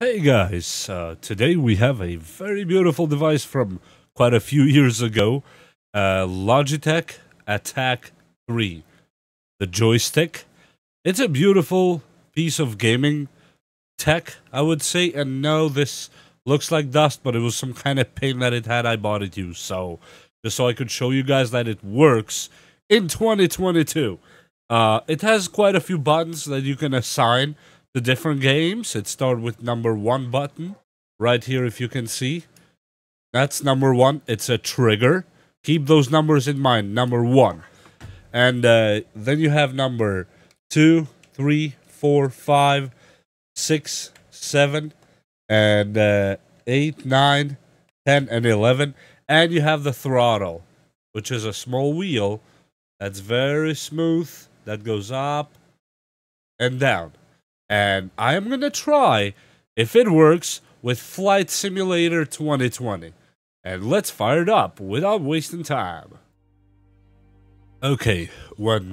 Hey guys, today we have a very beautiful device from quite a few years ago, Logitech Attack 3, the joystick. It's a beautiful piece of gaming tech, I would say, and no, this looks like dust, but it was some kind of pain that it had. I bought it used, just so I could show you guys that it works in 2022. It has quite a few buttons that you can assign to different games. It starts with number 1 button right here, if you can see. That's number 1. It's a trigger. Keep those numbers in mind. Number 1. And then you have number 2, 3, 4, 5, 6, 7, and 8, 9, 10, and 11. And you have the throttle, which is a small wheel that's very smooth, that goes up and down. And I am going to try if it works with Flight Simulator 2020. And let's fire it up without wasting time. Okay, when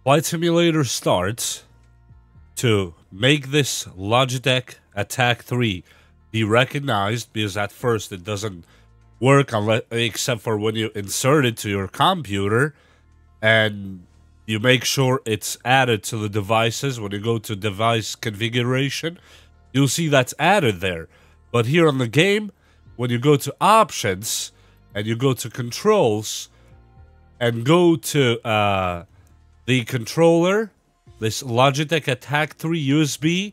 Flight Simulator starts, to make this Logitech Attack 3 be recognized, because at first it doesn't work unless, except for when you insert it to your computer, and you make sure it's added to the devices. When you go to device configuration, you'll see that's added there. But here on the game, when you go to options and you go to controls and go to the controller, this Logitech Attack 3 USB,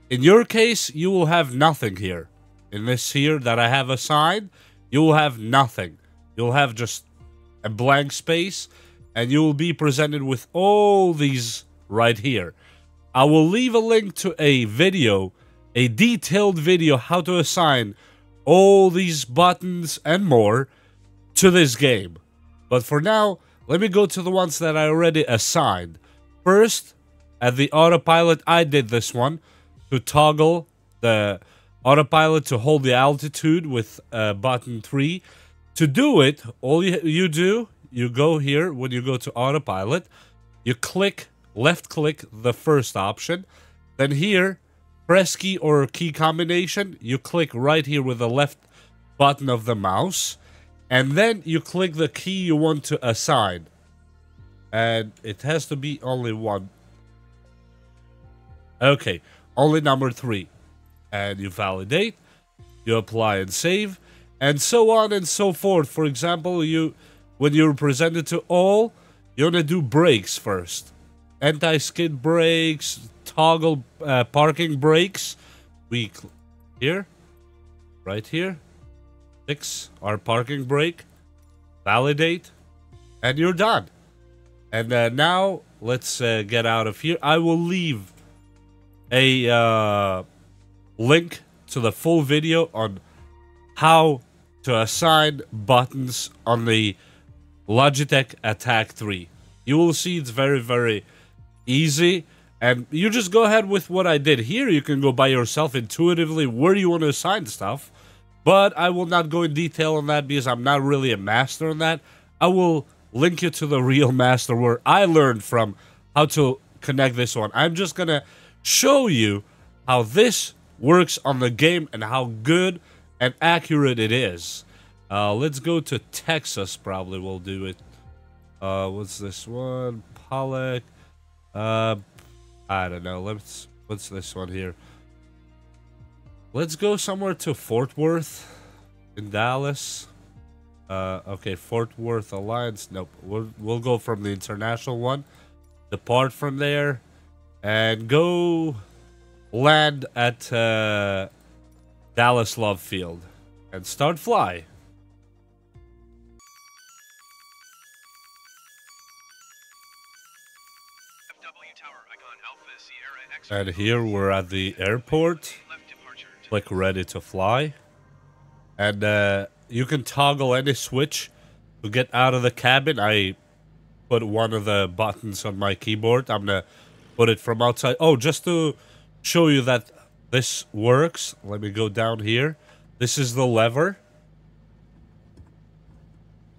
in your case, you will have nothing here. In this here that I have assigned, you will have nothing. You'll have just a blank space, and you will be presented with all these right here. I will leave a link to a video, a detailed video, how to assign all these buttons and more to this game. But for now, let me go to the ones that I already assigned. First, at the autopilot, I did this one to toggle the autopilot to hold the altitude with button 3. To do it, all you do, you go here, when you go to autopilot, you click, left click the first option. Then here, press key or key combination, you click right here with the left button of the mouse. And then you click the key you want to assign. And it has to be only one. Okay, only number 3. And you validate, you apply and save, and so on and so forth. For example, when you're presented to all, you're gonna do brakes first. Anti-skid brakes, toggle parking brakes. Here, right here, 6, our parking brake. Validate, and you're done. And now let's get out of here. I will leave a link to the full video on how to assign buttons on the Logitech Attack 3. You will see it's very, very easy. And you just go ahead with what I did here. You can go by yourself intuitively where you want to assign stuff. But I will not go in detail on that because I'm not really a master on that. I will link you to the real master where I learned from how to connect this one. I'm just going to show you how this works on the game and how good and accurate it is. Let's go to Texas, probably we'll do it. What's this one? Pollock. I don't know. What's this one here? Let's go somewhere to Fort Worth in Dallas. Okay, Fort Worth Alliance. Nope. We'll go from the international one. Depart from there and go land at Dallas Love Field and start fly. And here we're at the airport. Click ready to fly. And you can toggle any switch to get out of the cabin. I put one of the buttons on my keyboard. I'm gonna put it from outside. Oh, just to show you that this works, let me go down here. This is the lever,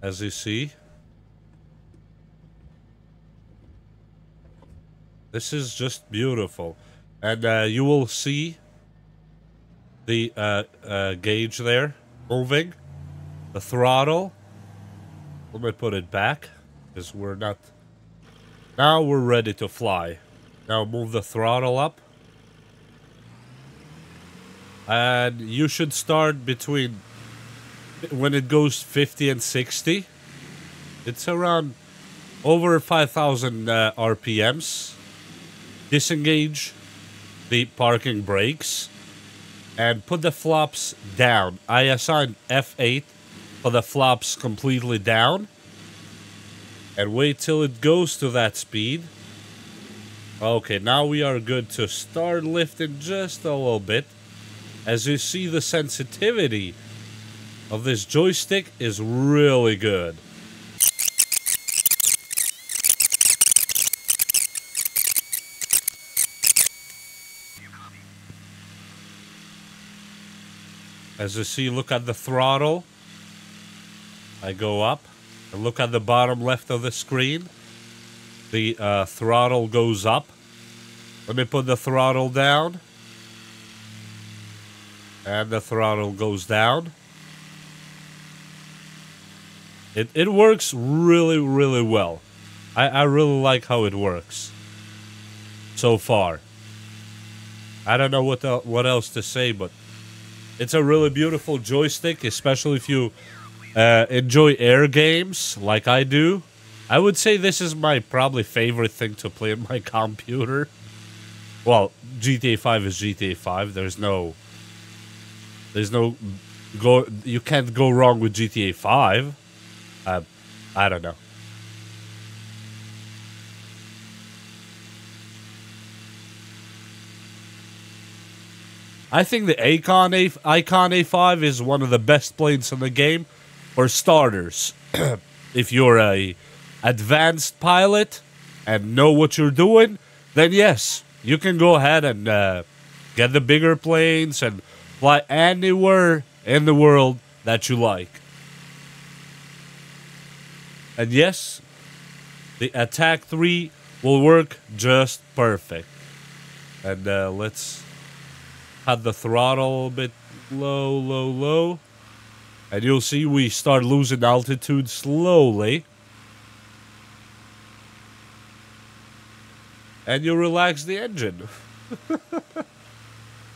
as you see. This is just beautiful. And you will see the gauge there moving. The throttle. Let me put it back, because we're not... Now we're ready to fly. Now move the throttle up. And you should start between... When it goes 50 and 60. It's around over 5,000 RPMs. Disengage the parking brakes. And put the flaps down. I assigned F8 for the flaps completely down. And wait till it goes to that speed. Okay, now we are good to start lifting just a little bit. As you see, the sensitivity of this joystick is really good. As you see, look at the throttle. I go up. And look at the bottom left of the screen. The throttle goes up. Let me put the throttle down. And the throttle goes down. It works really, really well. I really like how it works so far. I don't know what else to say, but it's a really beautiful joystick, especially if you enjoy air games like I do. I would say this is my probably favorite thing to play on my computer. Well, GTA 5 is GTA 5. You can't go wrong with GTA 5. I don't know. I think the Icon A5 is one of the best planes in the game. For starters, if you're a advanced pilot and know what you're doing, then yes, you can go ahead and get the bigger planes and fly anywhere in the world that you like. And yes, the Attack 3 will work just perfect. And let's have the throttle a bit low. And you'll see we start losing altitude slowly. And you relax the engine.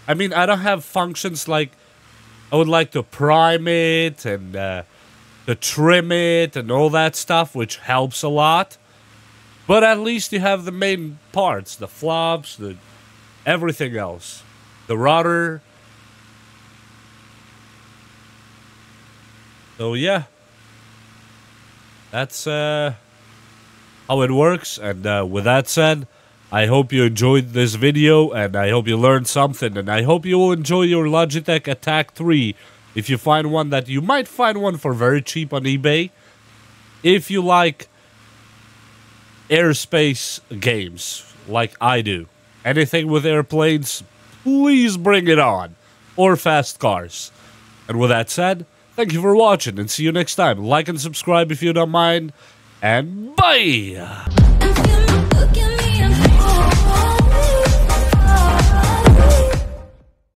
I mean, I don't have functions like I would like to prime it and to trim it and all that stuff, which helps a lot. But at least you have the main parts, the flaps, everything else. The rudder. So yeah, that's how it works. And with that said, I hope you enjoyed this video, and I hope you learned something, and I hope you will enjoy your Logitech Attack 3 if you find one. That you might find one for very cheap on eBay. If you like airspace games like I do, anything with airplanes, please bring it on, or fast cars. And with that said, thank you for watching, and see you next time. Like and subscribe if you don't mind, and bye!